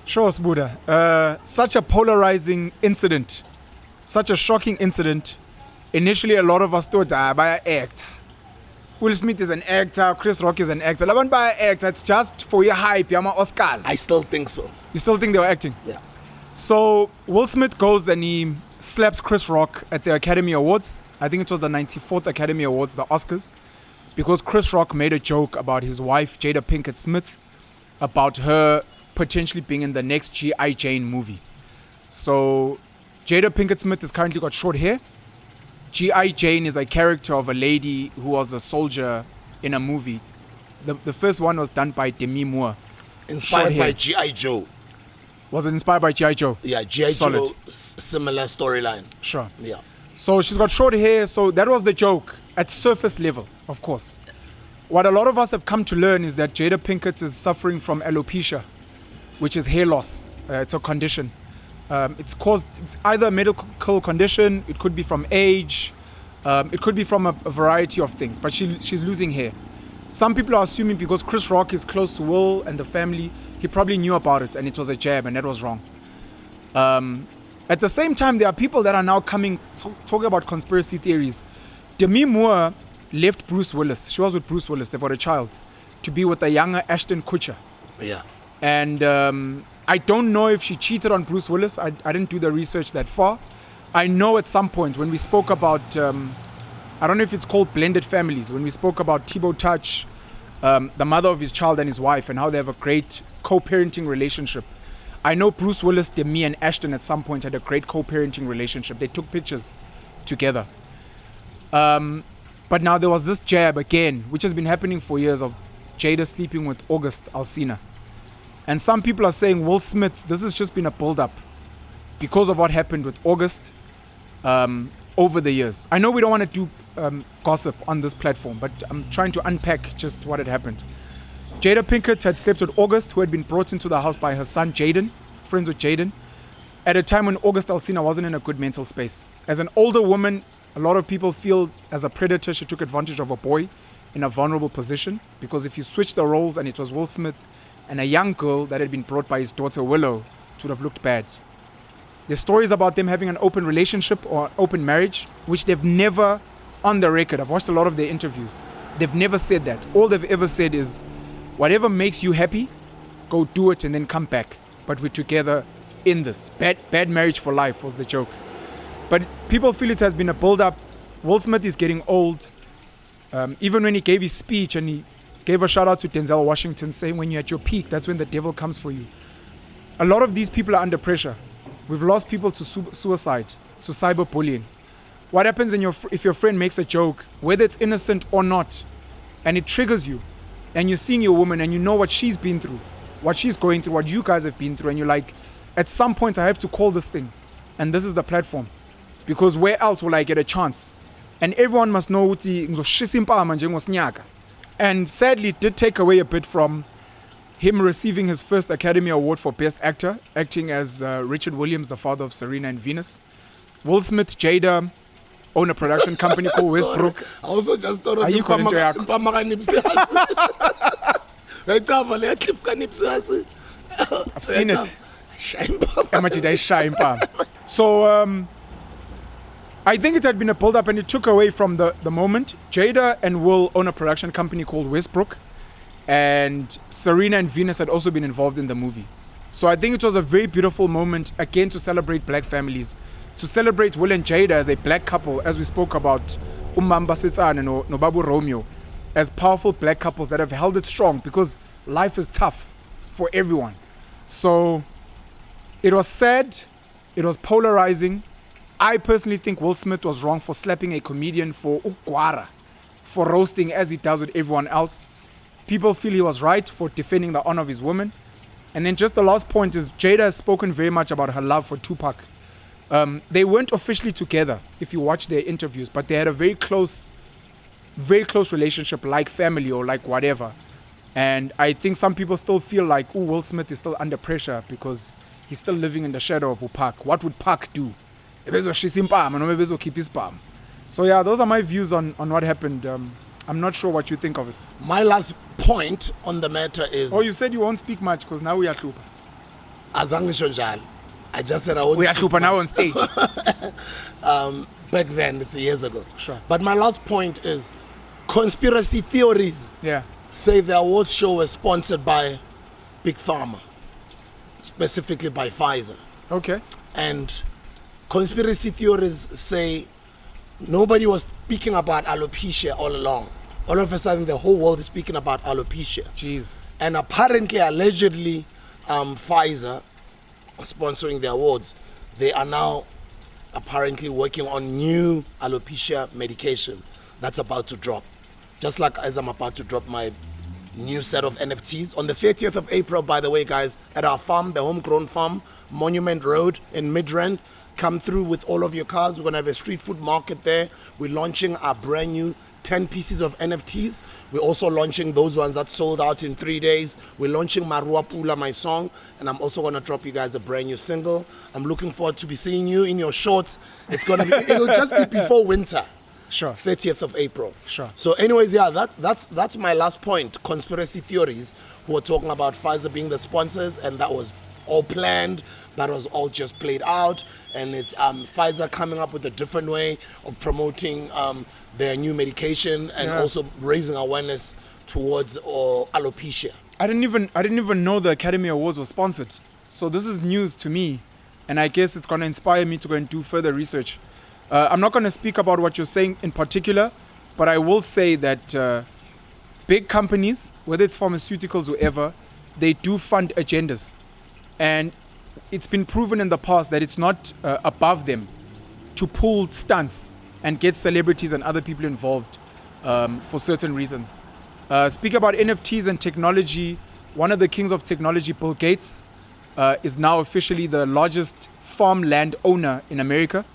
Sure, Sbuda. Such a polarizing incident, such a shocking incident. Initially, a lot of us thought, by an actor. Will Smith is an actor, Chris Rock is an actor. By an actor, it's just for your hype, your Oscars. I still think so. You still think they were acting? Yeah. So Will Smith goes and he slaps Chris Rock at the Academy Awards. I think it was the 94th Academy Awards, the Oscars, because Chris Rock made a joke about his wife, Jada Pinkett Smith, about her potentially being in the next G.I. Jane movie. So Jada Pinkett Smith has currently got short hair. G.I. Jane is a character of a lady who was a soldier in a movie. The first one was done by Demi Moore. Inspired by G.I. Joe. Was it inspired by G.I. Joe? Yeah, G.I. Joe, similar storyline. Sure. Yeah. So she's got short hair, so that was the joke at surface level, of course. What a lot of us have come to learn is that Jada Pinkett is suffering from alopecia, which is hair loss. It's a condition. It's either a medical condition, it could be from age, it could be from a variety of things, but she's losing hair. Some people are assuming because Chris Rock is close to Will and the family, he probably knew about it and it was a jab and that was wrong. At the same time, there are people that are now talking about conspiracy theories. Demi Moore left Bruce Willis. She was with Bruce Willis. They've got a child to be with a younger Ashton Kutcher. Yeah. And I don't know if she cheated on Bruce Willis. I didn't do the research that far. I know at some point when we spoke about, I don't know if it's called blended families, when we spoke about Thibaut Touch, the mother of his child and his wife, and how they have a great co-parenting relationship. I know Bruce Willis, Demi, and Ashton at some point had a great co-parenting relationship. They took pictures together. But now there was this jab again, which has been happening for years, of Jada sleeping with August Alsina. And some people are saying, Will Smith, this has just been a build-up because of what happened with August over the years. I know we don't want to do gossip on this platform, but I'm trying to unpack just what had happened. Jada Pinkett had slept with August, who had been brought into the house by her son Jaden, friends with Jaden, at a time when August Alsina wasn't in a good mental space. As an older woman, a lot of people feel as a predator she took advantage of a boy in a vulnerable position, because if you switch the roles and it was Will Smith and a young girl that had been brought by his daughter Willow, it would have looked bad. There's stories about them having an open relationship or open marriage, which they've never, on the record, I've watched a lot of their interviews, they've never said that. All they've ever said is, whatever makes you happy, go do it and then come back. But we're together in this. Bad marriage for life was the joke. But people feel it has been a build-up. Will Smith is getting old. Even when he gave his speech and he gave a shout-out to Denzel Washington saying, when you're at your peak, that's when the devil comes for you. A lot of these people are under pressure. We've lost people to suicide, to cyberbullying. What happens if your friend makes a joke, whether it's innocent or not, and it triggers you, and you're seeing your woman and you know what she's been through, what she's going through, what you guys have been through, and you're like, at some point I have to call this thing, and this is the platform, because where else will I get a chance? And everyone must know and sadly it did take away a bit from him receiving his first Academy Award for Best Actor, acting as Richard Williams, the father of Serena and Venus. Will Smith, Jada own a production company called Westbrook. I also just thought of I've seen it. So I think it had been a build-up and it took away from the moment. Jada and Will own a production company called Westbrook, and Serena and Venus had also been involved in the movie. So I think it was a very beautiful moment, again, to celebrate black families, to celebrate Will and Jada as a black couple, as we spoke about Umamba Setsana and Nobabu Romeo, as powerful black couples that have held it strong, because life is tough for everyone. So it was sad, it was polarizing. I personally think Will Smith was wrong for slapping a comedian for ukwara, for roasting as he does with everyone else. People feel he was right for defending the honor of his woman. And then just the last point is Jada has spoken very much about her love for Tupac. They weren't officially together if you watch their interviews, but they had a very close relationship, like family or like whatever. And I think some people still feel like, Will Smith is still under pressure because he's still living in the shadow of Pac. What would Pac do? So yeah, those are my views on what happened. I'm not sure what you think of it. My last point on the matter is... Oh, you said you won't speak much because now we are hlupa. I just said I won't We are speak hlupa now much. on stage. Back then, it's years ago. Sure. But my last point is conspiracy theories Yeah. say the awards show was sponsored by Big Pharma, specifically by Pfizer. Okay. And conspiracy theories say nobody was speaking about alopecia all along. All of a sudden, the whole world is speaking about alopecia. Jeez. And apparently, allegedly, Pfizer sponsoring the awards, they are now apparently working on new alopecia medication that's about to drop. Just like as I'm about to drop my new set of NFTs. On the 30th of April, by the way, guys, at our farm, the homegrown farm, Monument Road in Midrand. Come through with all of your cars. We're going to have a street food market there. We're launching our brand new 10 pieces of NFTs. We're also launching those ones that sold out in 3 days. We're launching Marua Pula, my song, and I'm also going to drop you guys a brand new single. I'm looking forward to be seeing you in your shorts. It'll just be before winter. Sure. 30th of April. Sure. So anyways, yeah, that's my last point. Conspiracy theories who were talking about Pfizer being the sponsors, and that was all planned. That was all just played out, and it's Pfizer coming up with a different way of promoting their new medication and also raising awareness towards alopecia. I didn't even know the Academy Awards were sponsored. So this is news to me, and I guess it's going to inspire me to go and do further research. I'm not going to speak about what you're saying in particular, but I will say that big companies, whether it's pharmaceuticals or whatever, they do fund agendas. And it's been proven in the past that it's not above them to pull stunts and get celebrities and other people involved for certain reasons. Speak about NFTs and technology. One of the kings of technology, Bill Gates, is now officially the largest farmland owner in America.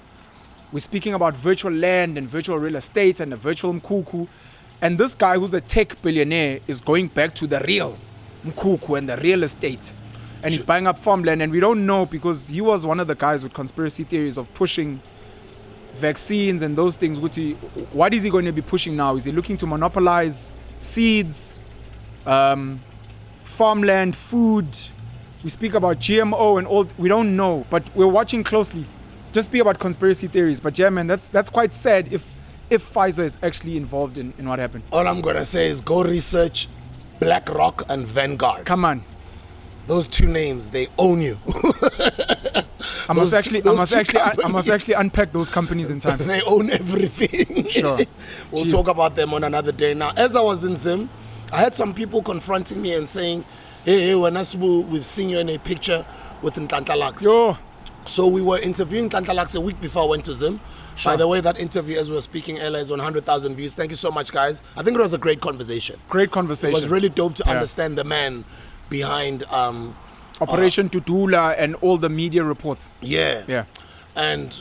We're speaking about virtual land and virtual real estate and the virtual Mkhukhu. And this guy who's a tech billionaire is going back to the real Mkhukhu and the real estate. And he's buying up farmland, and we don't know because he was one of the guys with conspiracy theories of pushing vaccines and those things. What is he going to be pushing now? Is he looking to monopolize seeds, farmland, food? We speak about GMO and all. We don't know, but we're watching closely. Just be about conspiracy theories. But yeah, man, that's quite sad if Pfizer is actually involved in what happened. All I'm going to say is go research BlackRock and Vanguard. Come on. Those two names, they own you. I must actually unpack those companies in time. They own everything. Sure. We'll talk about them on another day. Now, as I was in Zim, I had some people confronting me and saying, hey, Wanasbu, we've seen you in a picture with Ntlantla. Yo. So we were interviewing Ntlantla a week before I went to Zim. Sure. By the way, that interview, as we were speaking earlier, is 100,000 views. Thank you so much, guys. I think it was a great conversation. Great conversation. It was really dope to understand the man behind Operation Dudula and all the media reports. Yeah. And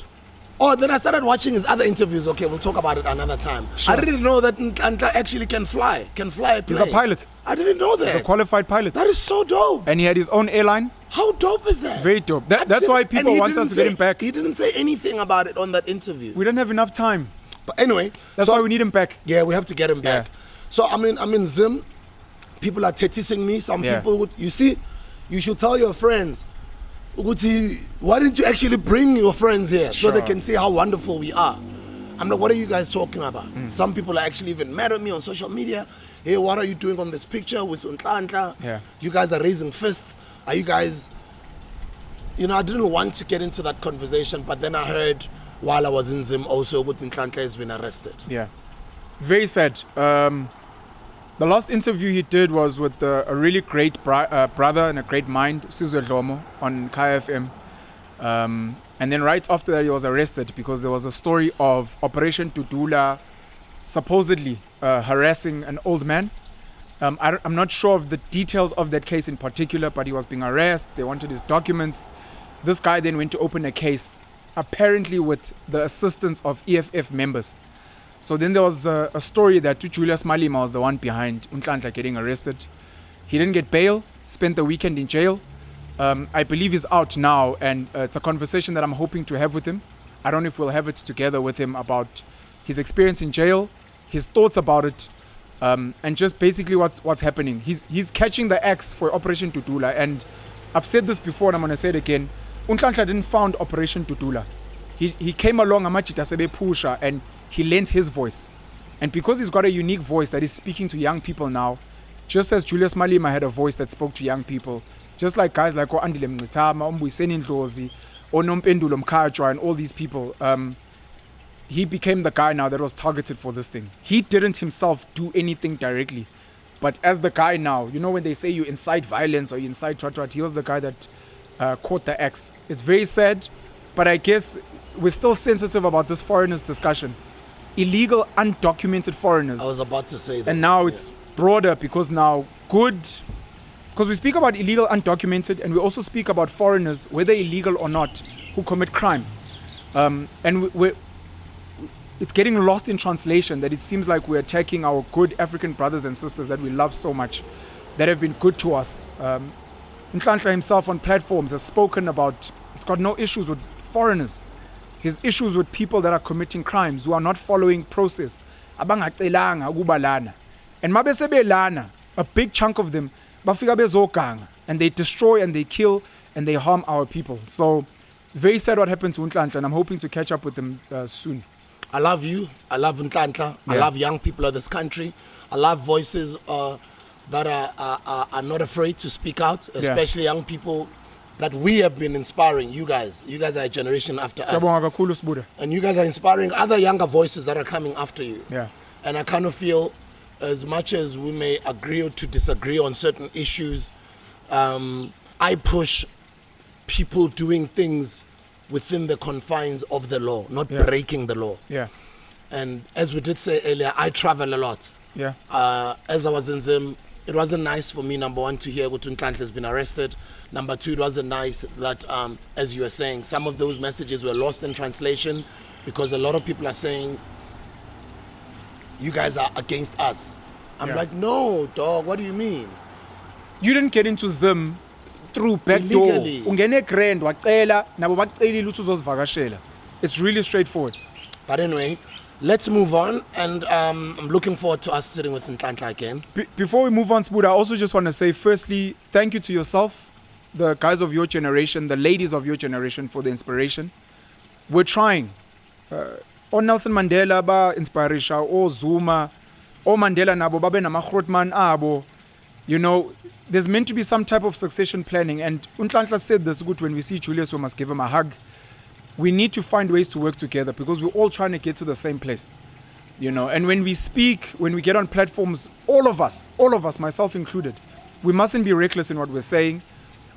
then I started watching his other interviews. Okay, we'll talk about it another time. Sure. I didn't know that Ntlantla actually can fly a plane. He's a pilot. I didn't know that. He's a qualified pilot. That is so dope. And he had his own airline. How dope is that? Very dope. That's why people want us to get him back. He didn't say anything about it on that interview. We don't have enough time. But anyway. That's why we need him back. Yeah, we have to get him back. So I'm in Zim. People are tetising me. Some people, you see, you should tell your friends, why didn't you actually bring your friends here so they can see how wonderful we are? I'm like, what are you guys talking about? Some people are actually even mad at me on social media. Hey, what are you doing on this picture with Ntlantla? Yeah. You guys are raising fists. Are you guys... I didn't want to get into that conversation, but then I heard while I was in Zim also Ntlantla has been arrested. Yeah. Very sad. The last interview he did was with a really great brother and a great mind, Sizwe Dlomo, on Kaya FM. And then right after that, he was arrested because there was a story of Operation Dudula supposedly harassing an old man. I'm not sure of the details of that case in particular, but he was being harassed. They wanted his documents. This guy then went to open a case, apparently with the assistance of EFF members. So then there was a story that Julius Malema was the one behind Ntlantla getting arrested. He didn't get bail, spent the weekend in jail. I believe he's out now, and it's a conversation that I'm hoping to have with him. I don't know if we'll have it together with him about his experience in jail, his thoughts about it, and just basically what's happening. He's catching the axe for Operation Dudula, and I've said this before and I'm going to say it again. Ntlantla didn't found Operation Dudula. He came along Amachita Sebe Pusha and he lent his voice. And because he's got a unique voice that is speaking to young people now, just as Julius Malema had a voice that spoke to young people, just like guys like Andile Mngitama, Umbuyiseni Ndlozi, Onompendulo Mkhajwa, and all these people, he became the guy now that was targeted for this thing. He didn't himself do anything directly. But as the guy now, when they say you incite violence or you incite twat, he was the guy that caught the axe. It's very sad, but I guess we're still sensitive about this foreigners discussion. Illegal, undocumented foreigners. I was about to say that. And now it's broader because now because we speak about illegal, undocumented, and we also speak about foreigners, whether illegal or not, who commit crime. And it's getting lost in translation that it seems like we're attacking our good African brothers and sisters that we love so much, that have been good to us. Nhlanhla himself on platforms has spoken about, he's got no issues with foreigners. His issues with people that are committing crimes, who are not following process. Abangacelanga ukuba lana. And mabese belana, a big chunk of them, bafika bezoganga, and they destroy and they kill and they harm our people. So very sad what happened to Nhlanhla, and I'm hoping to catch up with them soon. I love you. I love Nhlanhla. I love young people of this country. I love voices that are not afraid to speak out, especially young people that we have been inspiring. You guys are a generation after us. And you guys are inspiring other younger voices that are coming after you. Yeah. And I kind of feel, as much as we may agree or to disagree on certain issues, I push people doing things within the confines of the law, not breaking the law. Yeah. And as we did say earlier, I travel a lot. Yeah. As I was in Zim, it wasn't nice for me, number one, to hear Nhlanhla has been arrested. Number two, it wasn't nice that, as you were saying, some of those messages were lost in translation because a lot of people are saying, you guys are against us. I'm like, no, dog, what do you mean? You didn't get into Zim through back door. Ungene grand wacela nabo bacelile ukuthi uzosivakashela. It's really straightforward. But anyway, let's move on, and I'm looking forward to us sitting with Nhlanhla again. Before we move on, Spood, I also just want to say, firstly, thank you to yourself, the guys of your generation, the ladies of your generation, for the inspiration. We're trying. On Nelson Mandela ba inspirisha, or Zuma, or Mandela nabo babe namagrotman abo. You know, there's meant to be some type of succession planning, and Nhlanhla said this good, when we see Julius, we must give him a hug. We need to find ways to work together because we're all trying to get to the same place, you know. And when we speak, when we get on platforms, all of us, myself included, we mustn't be reckless in what we're saying.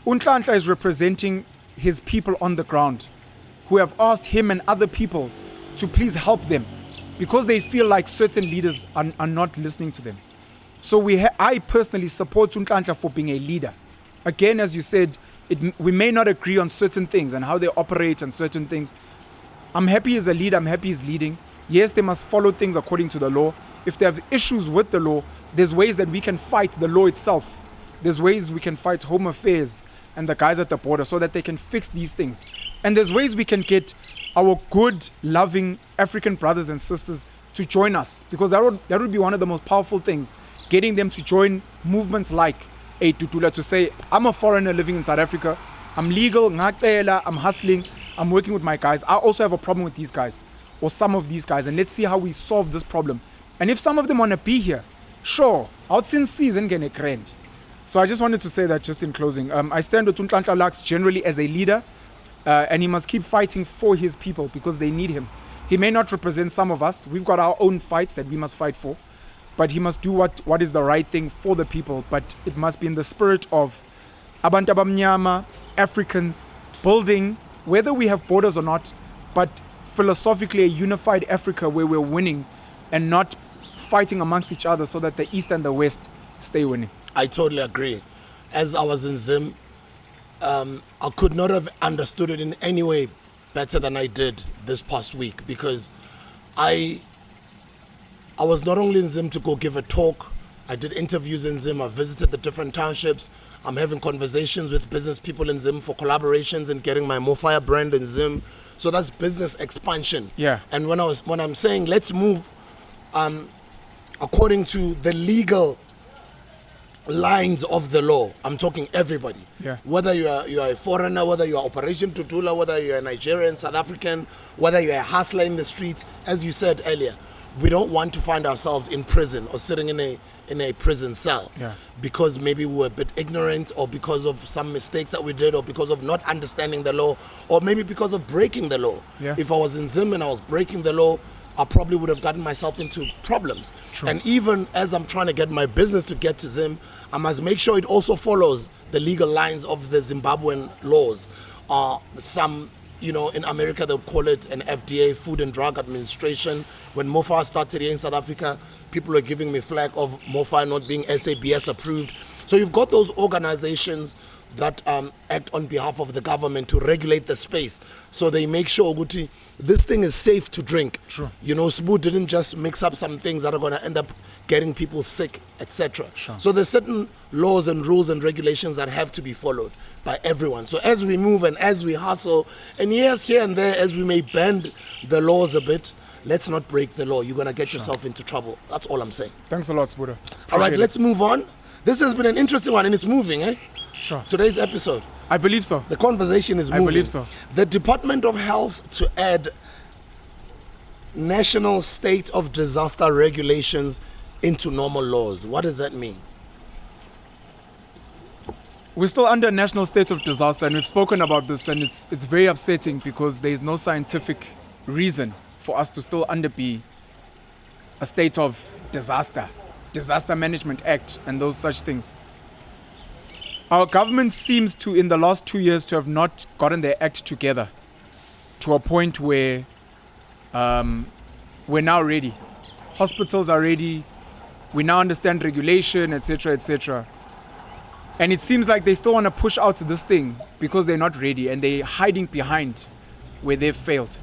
Nhlanhla is representing his people on the ground who have asked him and other people to please help them because they feel like certain leaders are not listening to them. So I personally support Nhlanhla for being a leader. Again, as you said, we may not agree on certain things and how they operate and certain things. I'm happy as a leader. I'm happy he's leading. Yes, they must follow things according to the law. If they have issues with the law, there's ways that we can fight the law itself. There's ways we can fight Home Affairs and the guys at the border so that they can fix these things. And there's ways we can get our good, loving African brothers and sisters to join us, because that would be one of the most powerful things, getting them to join movements like a Dudula, to say, I'm a foreigner living in South Africa, I'm legal, I'm hustling, I'm working with my guys. I also have a problem with these guys, or some of these guys, and let's see how we solve this problem. And if some of them want to be here, sure, out since season get a grand. So I just wanted to say that just in closing. I stand with Nhlanhla Lux generally as a leader, and he must keep fighting for his people because they need him. He may not represent some of us. We've got our own fights that we must fight for. But he must do what is the right thing for the people. But it must be in the spirit of abantu abamnyama, Africans, building, whether we have borders or not, but philosophically a unified Africa where we're winning and not fighting amongst each other so that the East and the West stay winning. I totally agree. As I was in Zim, I could not have understood it in any way better than I did this past week, because I was not only in Zim to go give a talk, I did interviews in Zim, I visited the different townships, I'm having conversations with business people in Zim for collaborations and getting my Mofire brand in Zim. So that's business expansion. Yeah. And when I'm saying let's move according to the legal lines of the law, I'm talking everybody. Yeah. Whether you are a foreigner, whether you are Operation Dudula, whether you're a Nigerian, South African, whether you're a hustler in the streets, as you said earlier, we don't want to find ourselves in prison or sitting in a prison cell, because maybe we were a bit ignorant, or because of some mistakes that we did, or because of not understanding the law, or maybe because of breaking the law. Yeah. If I was in Zim and I was breaking the law, I probably would have gotten myself into problems. True. And even as I'm trying to get my business to get to Zim, I must make sure it also follows the legal lines of the Zimbabwean laws. Some you know, in America they'll call it an FDA, Food and Drug Administration. When Mofa started here in South Africa, people were giving me flack of Mofa not being SABS approved. So you've got those organizations that act on behalf of the government to regulate the space. So they make sure, Guti, this thing is safe to drink. True. You know, SBU didn't just mix up some things that are going to end up getting people sick, etc. Sure. So there's certain laws and rules and regulations that have to be followed by everyone. So as we move and as we hustle, and yes, here and there, as we may bend the laws a bit, let's not break the law. You're going to get yourself into trouble. That's all I'm saying. Thanks a lot, Sbuda. All right, Appreciate let's move on. This has been an interesting one, and it's moving, eh? Sure. Today's episode. I believe so. The conversation is moving. I believe so. The Department of Health to add national state of disaster regulations into normal laws. What does that mean? We're still under a national state of disaster, and we've spoken about this, and it's very upsetting because there is no scientific reason for us to still be a state of disaster management act, and those such things. Our government seems to, in the last 2 years, to have not gotten their act together to a point where we're now ready. Hospitals are ready. We now understand regulation, etc., etc. And it seems like they still want to push out this thing because they're not ready and they're hiding behind where they've failed.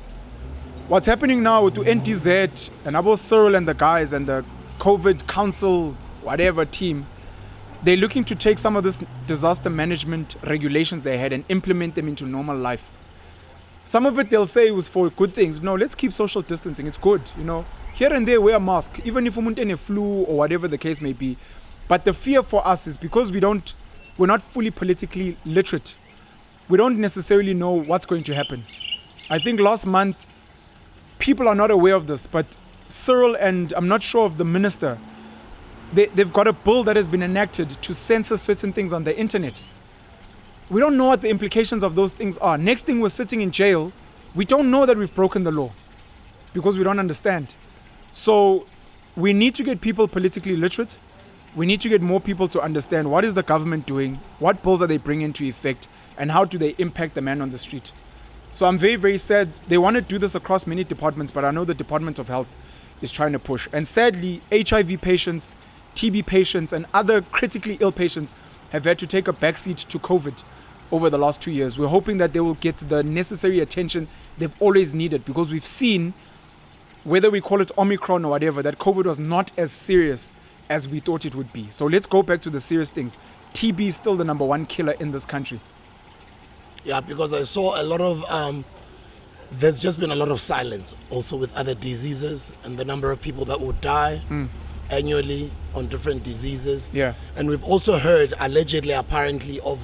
What's happening now with NTZ and Abo Cyril and the guys and the COVID council, whatever team, they're looking to take some of this disaster management regulations they had and implement them into normal life. Some of it they'll say was for good things. No, let's keep social distancing. It's good, you know. Here and there, wear a mask, even if we're in a flu or whatever the case may be. But the fear for us is because we're not fully politically literate. We don't necessarily know what's going to happen. I think last month, people are not aware of this, but Cyril and I'm not sure of the minister, they've got a bill that has been enacted to censor certain things on the internet. We don't know what the implications of those things are. Next thing, we're sitting in jail. We don't know that we've broken the law because we don't understand. So we need to get people politically literate. We need to get more people to understand what is the government doing, what bills are they bringing into effect, and how do they impact the man on the street. So I'm very, very sad. They want to do this across many departments, but I know the Department of Health is trying to push. And sadly, HIV patients, TB patients, and other critically ill patients have had to take a backseat to COVID over the last 2 years. We're hoping that they will get the necessary attention they've always needed, because we've seen, whether we call it Omicron or whatever, that COVID was not as serious as we thought it would be. So let's go back to the serious things. TB is still the number one killer in this country. Yeah, because I saw a lot of, there's just been a lot of silence also with other diseases and the number of people that will die annually on different diseases. Yeah. And we've also heard, allegedly, apparently, of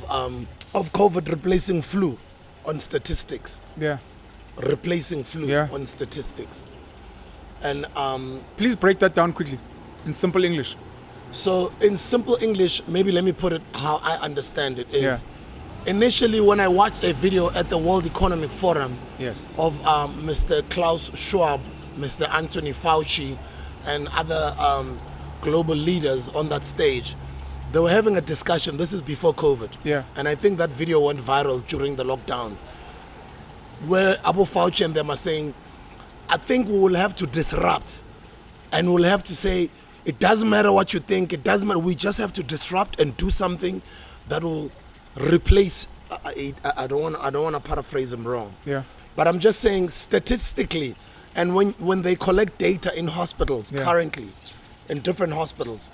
COVID replacing flu on statistics. Yeah. Replacing flu on statistics. And please break that down quickly in simple English. So in simple English, maybe let me put it how I understand it is, initially when I watched a video at the World Economic Forum of Mr. Klaus Schwab, Mr. Anthony Fauci, and other global leaders on that stage, they were having a discussion. This is before COVID. Yeah. And I think that video went viral during the lockdowns, where Abu Fauci and them are saying, I think we will have to disrupt, and we'll have to say, it doesn't matter what you think, it doesn't matter, we just have to disrupt and do something that will replace, I don't want to paraphrase them wrong. Yeah. But I'm just saying statistically, and when they collect data in hospitals currently, in different hospitals,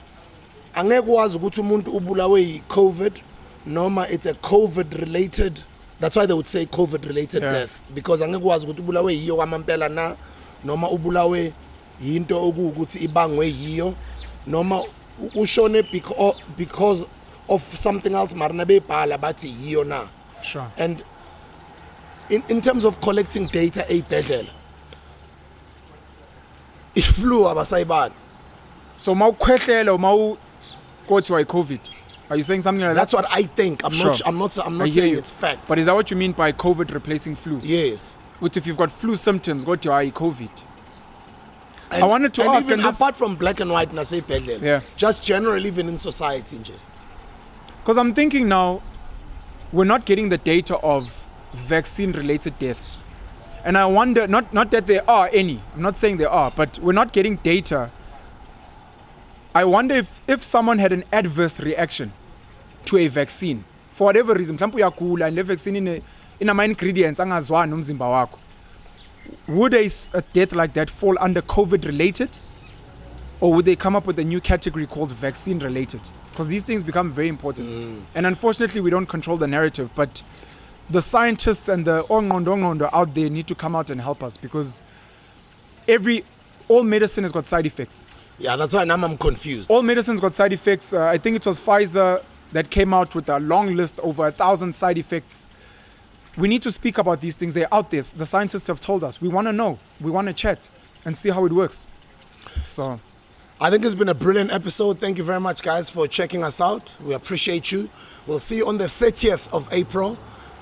angeke wazi ukuthi umuntu ubulawe yi-COVID, noma it's a COVID-related, that's why they would say COVID-related death, because angeke wazi ukuthi ubulawe yiyo kwamampela na, noma ubulawe yinto okuwukuthi ibangwe yiyo, noma ushone because of something else marina bebhala bathi yiyo na. Sure. And in terms of collecting data ey'bhedlela, iflu abasayibani. So mawukhwehlela mawukothiwa yi-COVID, are you saying something like that? That's what I think. I'm not saying it's fact. But is that what you mean by COVID replacing flu? Yes. Which if you've got flu symptoms, kothiwa yi-COVID. And, I wanted to ask, even apart from black and white nasey'bhedlela, just generally even in society nje. Because I'm thinking now, we're not getting the data of vaccine-related deaths. And I wonder, not that there are any, I'm not saying there are, but we're not getting data. I wonder if someone had an adverse reaction to a vaccine, for whatever reason, mhlawumbe uyagula and le vaccine inama ingredients angazwani nomzimba wakho, would a death like that fall under COVID-related? Or would they come up with a new category called vaccine-related? Because these things become very important. And unfortunately, we don't control the narrative, but the scientists and the ongondo out there need to come out and help us, because all medicine has got side effects. Yeah, that's why now I'm confused. All medicine's got side effects. I think it was Pfizer that came out with a long list, over 1,000 side effects. We need to speak about these things. They're out there. The scientists have told us. We want to know. We want to chat and see how it works. So I think it's been a brilliant episode. Thank you very much, guys, for checking us out. We appreciate you. We'll see you on the 30th of April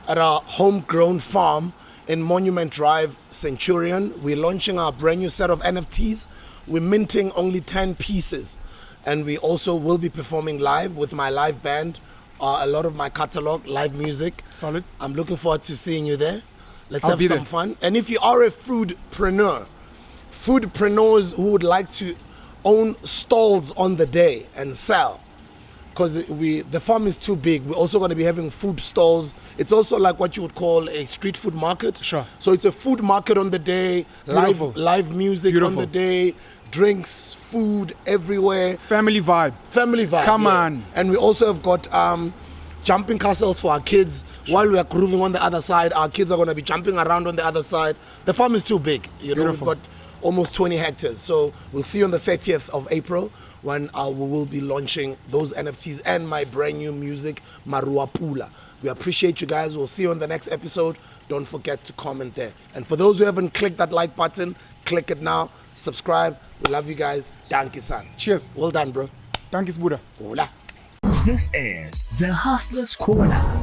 at our homegrown farm in Monument Drive, Centurion. We're launching our brand new set of NFTs. We're minting only 10 pieces. And we also will be performing live with my live band, a lot of my catalog, live music. Solid. I'm looking forward to seeing you there. Let's I'll have be some there. fun. And if you are a foodpreneurs who would like to own stalls on the day and sell, because the farm is too big, we're also going to be having food stalls. It's also like what you would call a street food market. Sure. So it's a food market on the day, Beautiful. live music Beautiful. on the day, drinks, food everywhere. family vibe. Family vibe. Come on. And we also have got jumping castles for our kids. While we are grooving on the other side, our kids are going to be jumping around on the other side. The farm is too big. You know, Beautiful. we've got almost 20 hectares. So we'll see you on the 30th of April when we will be launching those NFTs and my brand new music, Marua Pula. We appreciate you guys. We'll see you on the next episode. Don't forget to comment there. And for those who haven't clicked that like button, click it now. Subscribe. We love you guys. Danke san. Cheers. Well done, bro. Thank you, Buddha. Hola. This is the Hustlers Corner.